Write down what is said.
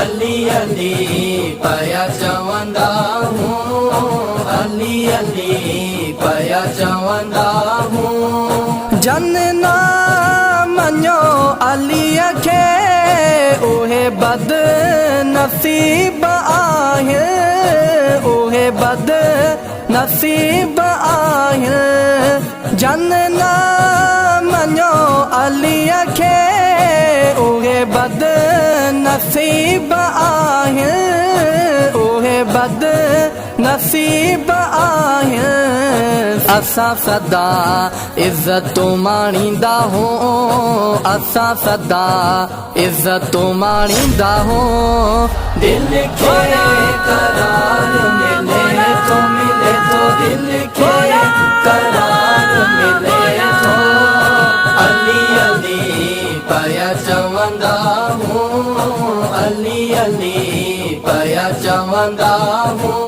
अली अली पया चवंदा हूँ, अली अली पया चवंदा हूँ। जन ना मञो अलीअ खे उहे बद नसीब आहे, उहे बद नसीब आहे। जन ना मञो अलीअ खे उहे बद नसीब आहे, उहे बद नसीब आहे। असां सदा इज़्ज़त माणींदा हो, असां सदा इज़्ज़त माणींदा हो। दिल खे करार मिले तो दिल खे करार मिले तो। अली अली पया चवंदा हूँ, अली अली पया चवंदा हूँ।